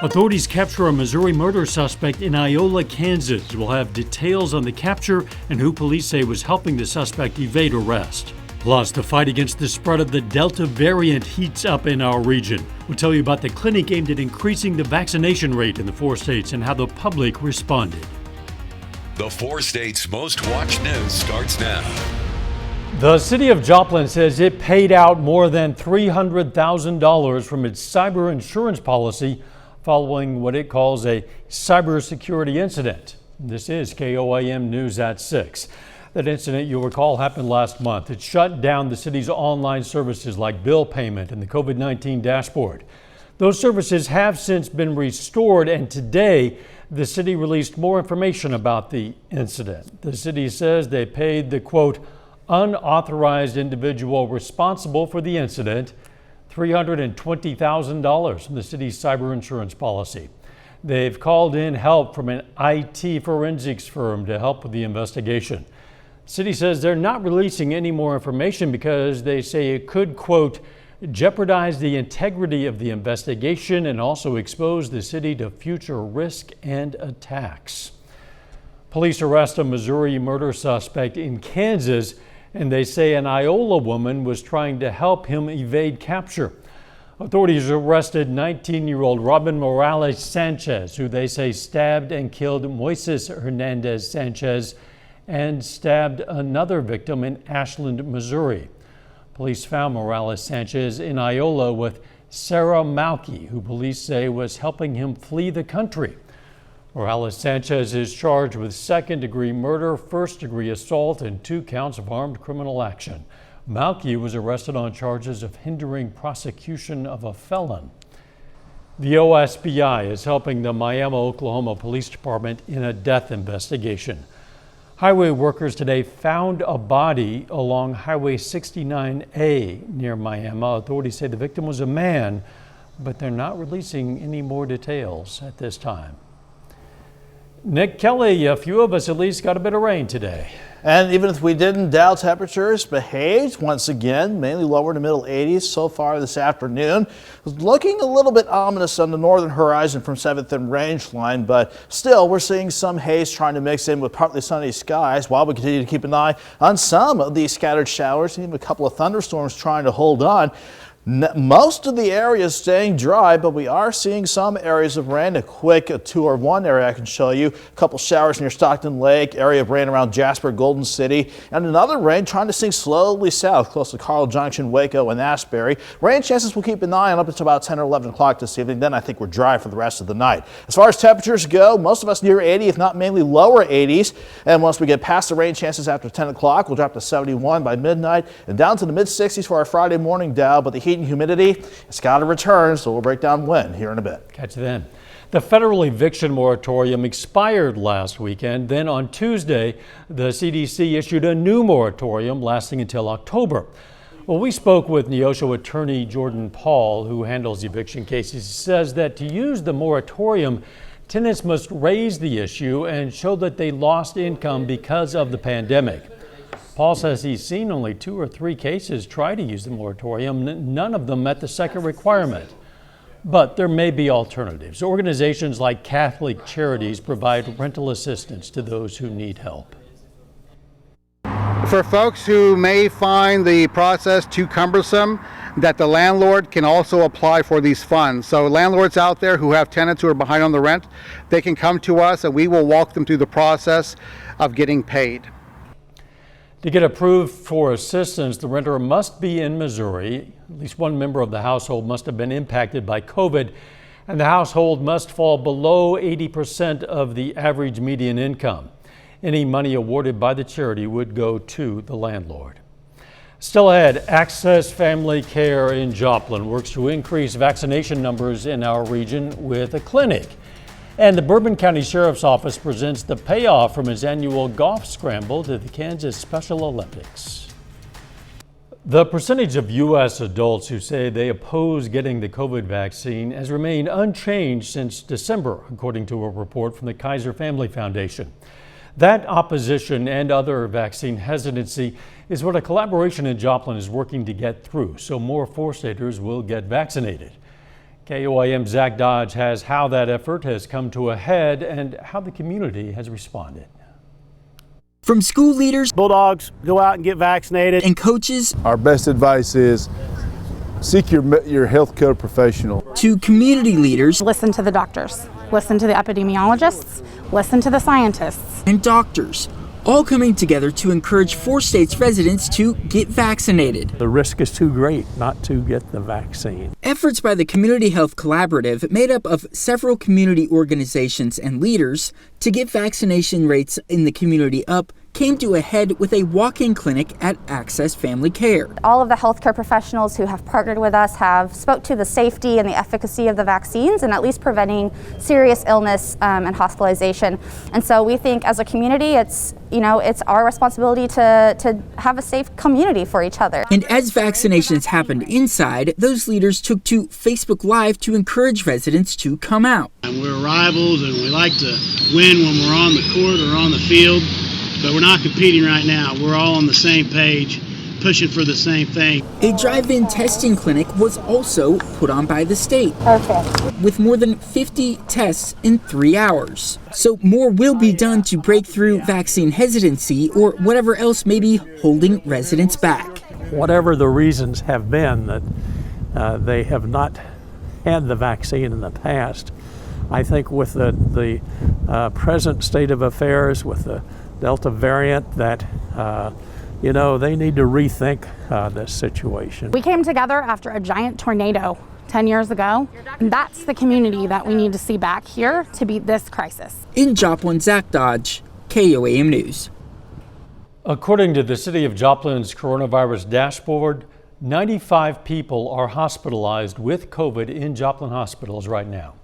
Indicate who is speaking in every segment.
Speaker 1: Authorities capture a Missouri murder suspect in Iola, Kansas. We'll have details on the capture and who police say was helping the suspect evade arrest. Plus, the fight against the spread of the Delta variant heats up in our region. We'll tell you about the clinic aimed at increasing the vaccination rate in the 4 states and how the public responded.
Speaker 2: The 4 states' most watched news starts now.
Speaker 1: The city of Joplin says it paid out more than $300,000 from its cyber insurance policy following what it calls a cybersecurity incident. This is KOAM News at 6. That incident, you'll recall, happened last month. It shut down the city's online services like bill payment and the COVID-19 dashboard. Those services have since been restored, and today the city released more information about the incident. The city says they paid the, quote, unauthorized individual responsible for the incident $320,000 from the city's cyber insurance policy. They've called in help from an IT forensics firm to help with the investigation. The city says they're not releasing any more information because they say it could, quote, jeopardize the integrity of the investigation and also expose the city to future risk and attacks. Police arrest a Missouri murder suspect in Kansas, and they say an Iola woman was trying to help him evade capture. Authorities arrested 19-year-old Robin Morales Sanchez, who they say stabbed and killed Moises Hernandez Sanchez and stabbed another victim in Ashland, Missouri. Police found Morales Sanchez in Iola with Sarah Malky, who police say was helping him flee the country. Morales Sanchez is charged with second-degree murder, first-degree assault, and 2 counts of armed criminal action. Malky was arrested on charges of hindering prosecution of a felon. The OSBI is helping the Miami, Oklahoma Police Department in a death investigation. Highway workers today found a body along Highway 69A near Miami. Authorities say the victim was a man, but they're not releasing any more details at this time. Nick Kelly, a few of us at least got a bit of rain today.
Speaker 3: And even if we didn't, Dow temperatures behaved once again, mainly lower in the middle 80s so far this afternoon. Looking a little bit ominous on the northern horizon from 7th and range line, but still we're seeing some haze trying to mix in with partly sunny skies while we continue to keep an eye on some of these scattered showers, even a couple of thunderstorms trying to hold on. Most of the area is staying dry, but we are seeing some areas of rain. A quick tour of one area I can show you. A couple showers near Stockton Lake, area of rain around Jasper, Golden City, and another rain trying to sink slowly south close to Carl Junction, Waco, and Asbury. Rain chances we'll keep an eye on up until about 10 or 11 o'clock this evening. Then I think we're dry for the rest of the night. As far as temperatures go, most of us near 80, if not mainly lower 80s. And once we get past the rain chances after 10 o'clock, we'll drop to 71 by midnight and down to the mid 60s for our Friday morning Dow. But the heat and humidity, it's got to return, so we'll break down when here in a bit.
Speaker 1: Catch you then. The federal eviction moratorium expired last weekend. Then on Tuesday, the CDC issued a new moratorium lasting until October. Well, we spoke with Neosho attorney Jordan Paul, who handles eviction cases. He says that to use the moratorium, tenants must raise the issue and show that they lost income because of the pandemic. Paul says he's seen only 2 or 3 cases try to use the moratorium. None of them met the second requirement. But there may be alternatives. Organizations like Catholic Charities provide rental assistance to those who need help.
Speaker 4: For folks who may find the process too cumbersome, that the landlord can also apply for these funds. So landlords out there who have tenants who are behind on the rent, they can come to us and we will walk them through the process of getting paid.
Speaker 1: To get approved for assistance, the renter must be in Missouri. At least one member of the household must have been impacted by COVID, and the household must fall below 80% of the average median income. Any money awarded by the charity would go to the landlord. Still ahead, Access Family Care in Joplin works to increase vaccination numbers in our region with a clinic. And the Bourbon County Sheriff's Office presents the payoff from its annual golf scramble to the Kansas Special Olympics. The percentage of U.S. adults who say they oppose getting the COVID vaccine has remained unchanged since December, according to a report from the Kaiser Family Foundation. That opposition and other vaccine hesitancy is what a collaboration in Joplin is working to get through, so more 4-staters will get vaccinated. KOAM Zach Dodge has how that effort has come to a head and how the community has responded.
Speaker 5: From school leaders,
Speaker 6: Bulldogs, go out and get vaccinated.
Speaker 5: and coaches,
Speaker 7: Our best advice is seek your healthcare professional.
Speaker 5: to community leaders
Speaker 8: Listen to the doctors, listen to the epidemiologists, listen to the scientists.
Speaker 5: and doctors, all coming together to encourage 4 states residents to get vaccinated.
Speaker 6: The risk is too great not to get the vaccine.
Speaker 5: Efforts by the Community Health Collaborative, made up of several community organizations and leaders, to get vaccination rates in the community up, came to a head with a walk-in clinic at Access Family Care.
Speaker 8: All of the healthcare professionals who have partnered with us have spoke to the safety and the efficacy of the vaccines and at least preventing serious illness and hospitalization. And so we think as a community, it's our responsibility to have a safe community for each other.
Speaker 5: And as vaccinations happened inside, those leaders took to Facebook Live to encourage residents to come out.
Speaker 9: And we're rivals and we like to win when we're on the court or on the field, but we're not competing right now. We're all on the same page, pushing for the same thing.
Speaker 5: A drive-in testing clinic was also put on by the state, with more than 50 tests in 3 hours. So more will be done to break through vaccine hesitancy or whatever else may be holding residents back.
Speaker 6: Whatever the reasons have been that they have not had the vaccine in the past, I think with the present state of affairs, with the Delta variant, that they need to rethink this situation.
Speaker 8: We came together after a giant tornado 10 years ago, and that's the community that we need to see back here to beat this crisis.
Speaker 5: In Joplin, Zach Dodge, KOAM News.
Speaker 1: According to the City of Joplin's coronavirus dashboard, 95 people are hospitalized with COVID in Joplin hospitals right now.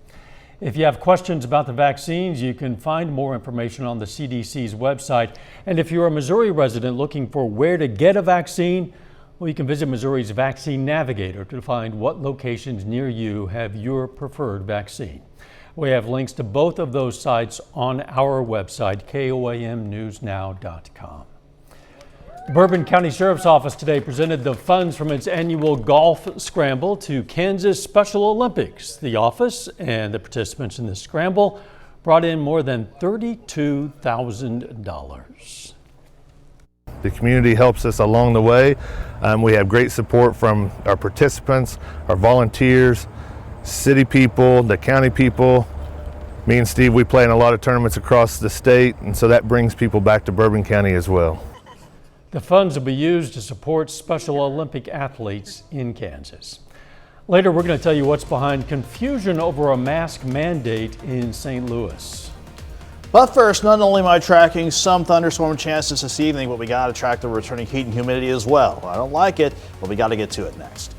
Speaker 1: If you have questions about the vaccines, you can find more information on the CDC's website. And if you're a Missouri resident looking for where to get a vaccine, well, you can visit Missouri's Vaccine Navigator to find what locations near you have your preferred vaccine. We have links to both of those sites on our website, KOAMnewsnow.com. The Bourbon County Sheriff's Office today presented the funds from its annual golf scramble to Kansas Special Olympics. The office and the participants in the scramble brought in more than $32,000.
Speaker 10: The community helps us along the way. We have great support from our participants, our volunteers, city people, the county people. Me and Steve, we play in a lot of tournaments across the state, and so that brings people back to Bourbon County as well.
Speaker 1: The funds will be used to support Special Olympic athletes in Kansas. Later, we're going to tell you what's behind confusion over a mask mandate in St. Louis.
Speaker 3: But first, not only am I tracking some thunderstorm chances this evening, but we got to track the returning heat and humidity as well. I don't like it, but we got to get to it next.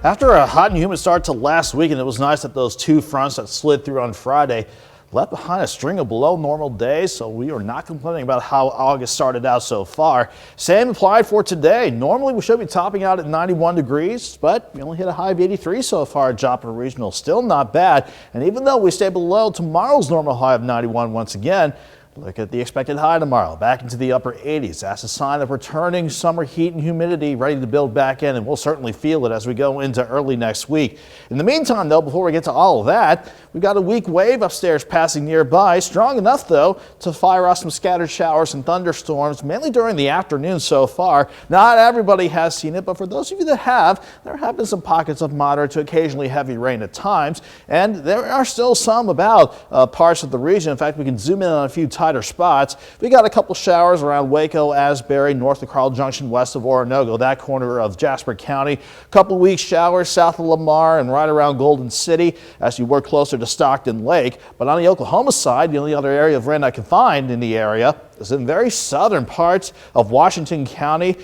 Speaker 3: After a hot and humid start to last week, and it was nice that those 2 fronts that slid through on Friday left behind a string of below normal days, so we are not complaining about how August started out so far. Same applied for today. Normally we should be topping out at 91 degrees, but we only hit a high of 83 so far at Joplin Regional. Still not bad, and even though we stay below tomorrow's normal high of 91 once again, look at the expected high tomorrow, back into the upper 80s. That's a sign of returning summer heat and humidity ready to build back in, and we'll certainly feel it as we go into early next week. In the meantime, though, before we get to all of that, we've got a weak wave upstairs passing nearby, strong enough, though, to fire off some scattered showers and thunderstorms, mainly during the afternoon so far. Not everybody has seen it, but for those of you that have, there have been some pockets of moderate to occasionally heavy rain at times, and there are still some about parts of the region. In fact, we can zoom in on a few tighter spots. We got a couple showers around Waco, Asbury, north of Carl Junction, west of Oronogo, that corner of Jasper County. A couple weak showers south of Lamar and right around Golden City as you work closer to Stockton Lake. But on the Oklahoma side, the only other area of rain I can find in the area is in very southern parts of Washington County,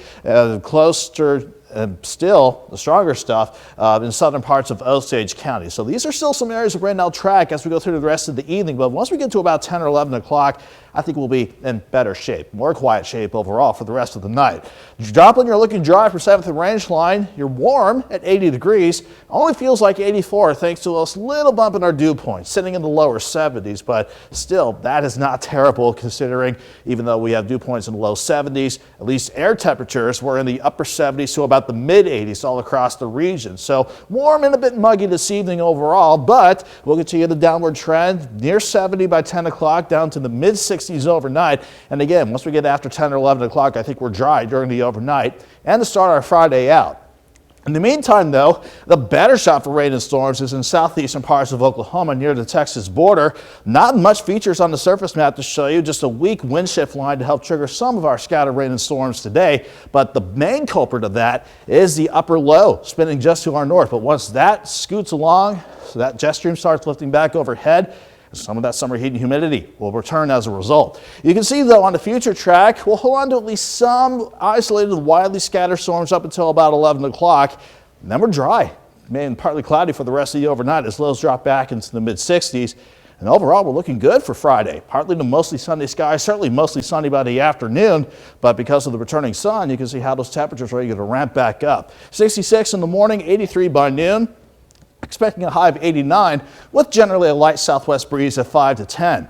Speaker 3: close to still the stronger stuff in southern parts of Osage County. So these are still some areas of rain I'll track as we go through the rest of the evening. But once we get to about 10 or 11 o'clock, I think we'll be in better shape, more quiet shape overall for the rest of the night. Joplin, you're looking dry for 7th and Range Line. You're warm at 80 degrees. Only feels like 84 thanks to a little bump in our dew point, sitting in the lower 70s. But still, that is not terrible considering even though we have dew points in the low 70s, at least air temperatures were in the upper 70s to about the mid-80s all across the region. So warm and a bit muggy this evening overall, but we'll continue the downward trend near 70 by 10 o'clock down to the mid-60s overnight. And again, once we get after 10 or 11 o'clock, I think we're dry during the overnight and to start our Friday out. In the meantime, though, the better shot for rain and storms is in southeastern parts of Oklahoma near the Texas border. Not much features on the surface map to show you, just a weak wind shift line to help trigger some of our scattered rain and storms today. But the main culprit of that is the upper low spinning just to our north. But once that scoots along, so that jet stream starts lifting back overhead, some of that summer heat and humidity will return as a result. You can see, though, on the future track, we'll hold on to at least some isolated, widely scattered storms up until about 11 o'clock. And then we're dry, and partly cloudy for the rest of the overnight as lows drop back into the mid-60s. And overall, we're looking good for Friday. Partly to mostly sunny skies, certainly mostly sunny by the afternoon. But because of the returning sun, you can see how those temperatures are ready to ramp back up. 66 in the morning, 83 by noon. Expecting a high of 89 with generally a light southwest breeze at 5 to 10.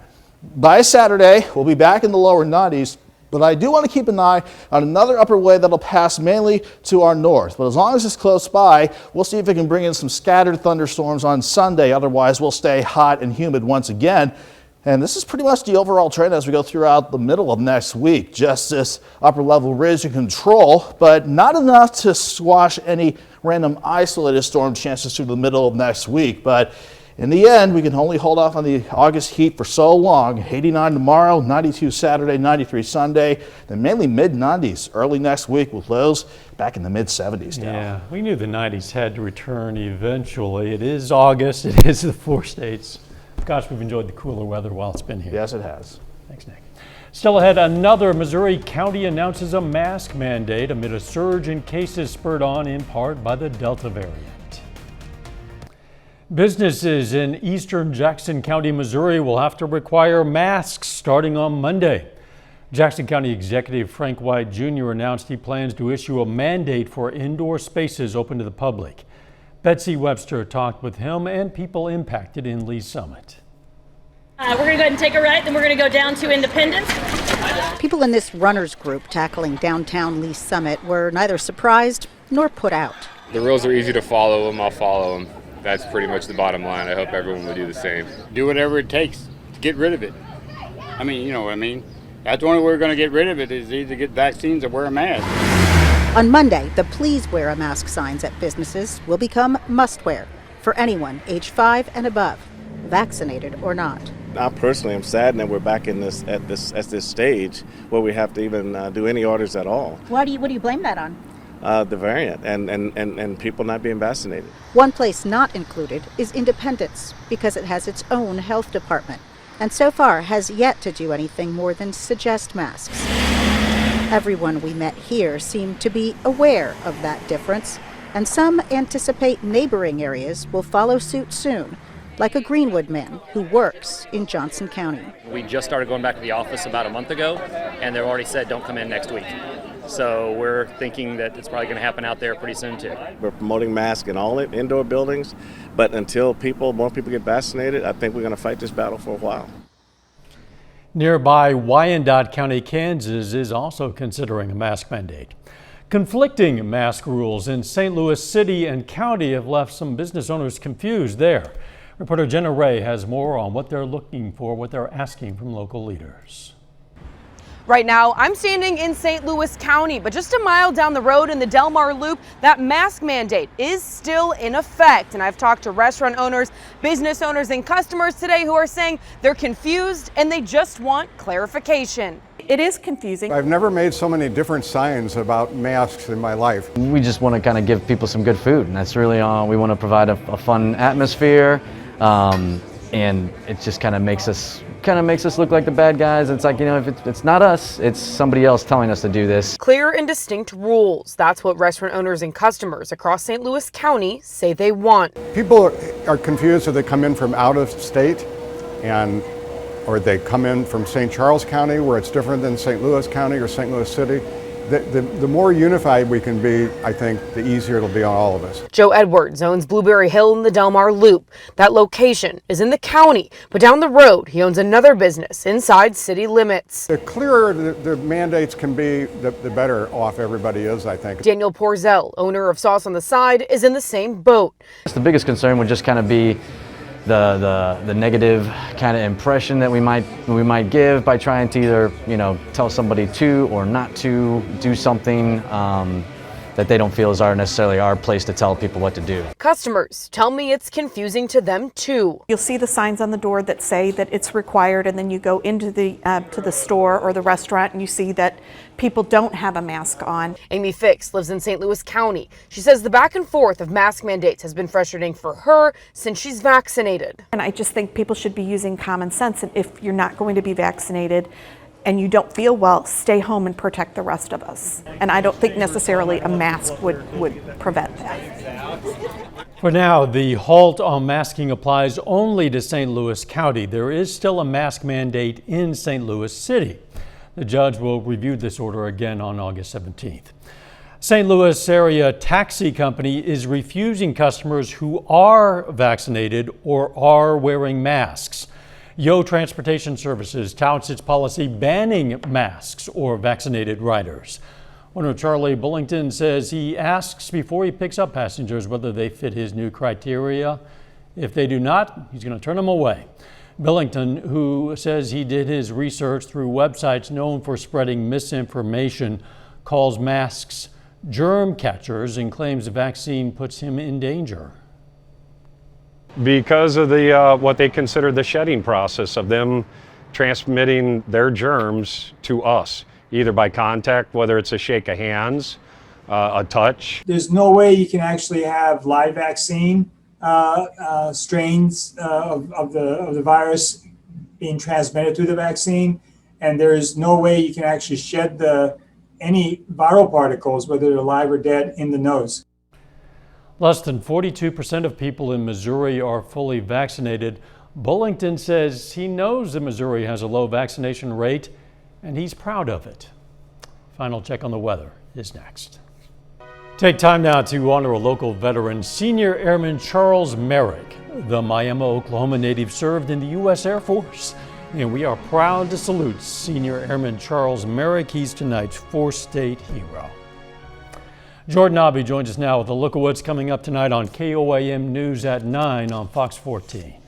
Speaker 3: By Saturday, we'll be back in the lower 90s, but I do want to keep an eye on another upper wave that'll pass mainly to our north. But as long as it's close by, we'll see if it can bring in some scattered thunderstorms on Sunday. Otherwise, we'll stay hot and humid once again. And this is pretty much the overall trend as we go throughout the middle of next week. Just this upper level ridge and control, but not enough to squash any random isolated storm chances through the middle of next week. But in the end, we can only hold off on the August heat for so long. 89 tomorrow, 92 Saturday, 93 Sunday, then mainly mid-90s early next week with lows back in the mid-70s now.
Speaker 1: Yeah, we knew the 90s had to return eventually. It is August. It is the 4 states. Gosh, we've enjoyed the cooler weather while it's been here.
Speaker 3: Yes, it has.
Speaker 1: Thanks, Nick. Still ahead, another Missouri county announces a mask mandate amid a surge in cases spurred on in part by the Delta variant. Businesses in eastern Jackson County, Missouri will have to require masks starting on Monday. Jackson County Executive Frank White Jr. announced he plans to issue a mandate for indoor spaces open to the public. Betsy Webster talked with him and people impacted in Lee's Summit.
Speaker 11: We're going to go ahead and take a right, then we're going to go down to Independence.
Speaker 12: People in this runners group tackling downtown Lee's Summit were neither surprised nor put out.
Speaker 13: The rules are easy to follow them, I'll follow them. That's pretty much the bottom line. I hope everyone will do the same.
Speaker 14: Do whatever it takes to get rid of it. I mean, you know what I mean? That's the only way we're going to get rid of it is either get vaccines or wear a mask.
Speaker 12: On Monday, the Please Wear a Mask signs at businesses will become must-wear for anyone age 5 and above, vaccinated or not.
Speaker 15: I personally am saddened that we're back in this at this stage where we have to even do any orders at all.
Speaker 12: What do you blame that on?
Speaker 15: The variant and people not being vaccinated.
Speaker 12: One place not included is Independence because it has its own health department and so far has yet to do anything more than suggest masks. Everyone we met here seemed to be aware of that difference, and some anticipate neighboring areas will follow suit soon, like a Greenwood man who works in Johnson County.
Speaker 16: We just started going back to the office about a month ago, and they've already said don't come in next week. So we're thinking that it's probably going to happen out there pretty soon too.
Speaker 15: We're promoting masks in all indoor buildings, but until more people get vaccinated, I think we're going to fight this battle for a while.
Speaker 1: Nearby Wyandotte County, Kansas is also considering a mask mandate. Conflicting mask rules in St. Louis City and County have left some business owners confused there. Reporter Jenna Ray has more on what they're looking for, what they're asking from local leaders.
Speaker 17: Right now, I'm standing in St. Louis County, but just a mile down the road in the Del Mar Loop, that mask mandate is still in effect. And I've talked to restaurant owners, business owners, and customers today who are saying they're confused and they just want clarification. It is confusing.
Speaker 18: I've never made so many different signs about masks in my life.
Speaker 19: We just want to kind of give people some good food, and that's really we want to provide a fun atmosphere, and it just kind of makes us look like the bad guys. It's like, you know, if it's not us, it's somebody else telling us to do this.
Speaker 17: Clear and distinct rules. That's what restaurant owners and customers across St. Louis County say they want.
Speaker 18: People are confused if they come in from out of state or they come in from St. Charles County, where it's different than St. Louis County or St. Louis City. The more unified we can be, I think, the easier it'll be on all of us.
Speaker 17: Joe Edwards owns Blueberry Hill in the Del Mar Loop. That location is in the county, but down the road, he owns another business inside city limits.
Speaker 18: The clearer the mandates can be, the better off everybody is, I think.
Speaker 17: Daniel Porzel, owner of Sauce on the Side, is in the same boat.
Speaker 19: The biggest concern would just kind of be the negative kind of impression that we might give by trying to either tell somebody to or not to do something that they don't feel is necessarily our place to tell people what to do.
Speaker 17: Customers tell me it's confusing to them too.
Speaker 20: You'll see the signs on the door that say that it's required, and then you go into to the store or the restaurant and you see that people don't have a mask on.
Speaker 17: Amy Fix lives in St. Louis County. She says the back and forth of mask mandates has been frustrating for her since she's vaccinated.
Speaker 20: And I just think people should be using common sense, and if you're not going to be vaccinated and you don't feel well, stay home and protect the rest of us. And I don't think necessarily a mask would prevent that.
Speaker 1: For now, the halt on masking applies only to St. Louis County. There is still a mask mandate in St. Louis City. The judge will review this order again on August 17th. St. Louis area taxi company is refusing customers who are vaccinated or are wearing masks. Yo Transportation Services touts its policy banning masks or vaccinated riders. Owner Charlie Bullington says he asks before he picks up passengers whether they fit his new criteria. If they do not, he's going to turn them away. Billington, who says he did his research through websites known for spreading misinformation, calls masks germ catchers and claims the vaccine puts him in danger.
Speaker 21: Because of the what they consider the shedding process of them transmitting their germs to us, either by contact, whether it's a shake of hands, a touch.
Speaker 22: There's no way you can actually have live vaccine strains of the virus being transmitted through the vaccine, and there is no way you can actually shed any viral particles, whether they're live or dead, in the nose.
Speaker 1: Less than 42% of people in Missouri are fully vaccinated. Bullington says he knows that Missouri has a low vaccination rate, and he's proud of it. Final check on the weather is next. Take time now to honor a local veteran, Senior Airman Charles Merrick. The Miami, Oklahoma native served in the U.S. Air Force, and we are proud to salute Senior Airman Charles Merrick. He's tonight's four-state hero. Jordan Abbey joins us now with a look at what's coming up tonight on KOAM News at 9 on Fox 14.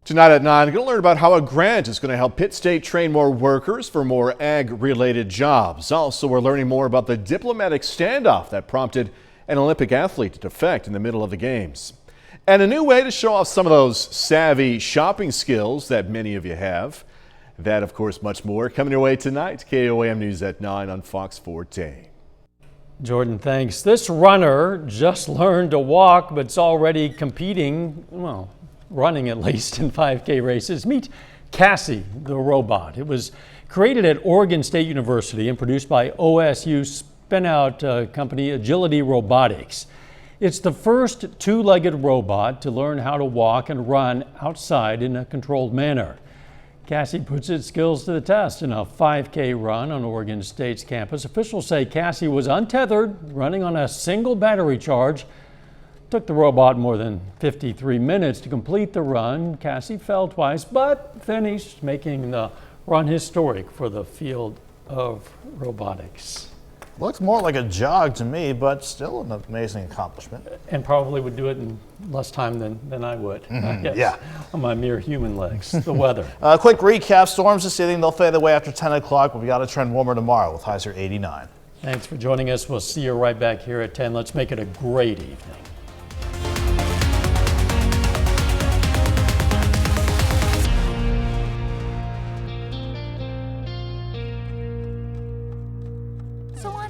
Speaker 23: Tonight at 9, we're going to learn about how a grant is going to help Pitt State train more workers for more ag-related jobs. Also, we're learning more about the diplomatic standoff that prompted an Olympic athlete to defect in the middle of the games. And a new way to show off some of those savvy shopping skills that many of you have. That, of course, much more coming your way tonight. KOAM News at 9 on Fox 14.
Speaker 1: Jordan, thanks. This runner just learned to walk, but it's already competing, well, running at least, in 5K races. Meet Cassie, the robot. It was created at Oregon State University and produced by OSU spin-out company Agility Robotics. It's the first two-legged robot to learn how to walk and run outside in a controlled manner. Cassie puts its skills to the test in a 5K run on Oregon State's campus. Officials say Cassie was untethered, running on a single battery charge. Took the robot more than 53 minutes to complete the run. Cassie fell twice, but finished, making the run historic for the field of robotics.
Speaker 3: Looks more like a jog to me, but still an amazing accomplishment.
Speaker 1: And probably would do it in less time than I would. Yes,
Speaker 3: yeah.
Speaker 1: On my mere human legs. The weather.
Speaker 3: Quick recap. Storms this evening. They'll fade away after 10 o'clock, but we got a trend warmer tomorrow with highs are 89.
Speaker 1: Thanks for joining us. We'll see you right back here at 10. Let's make it a great evening.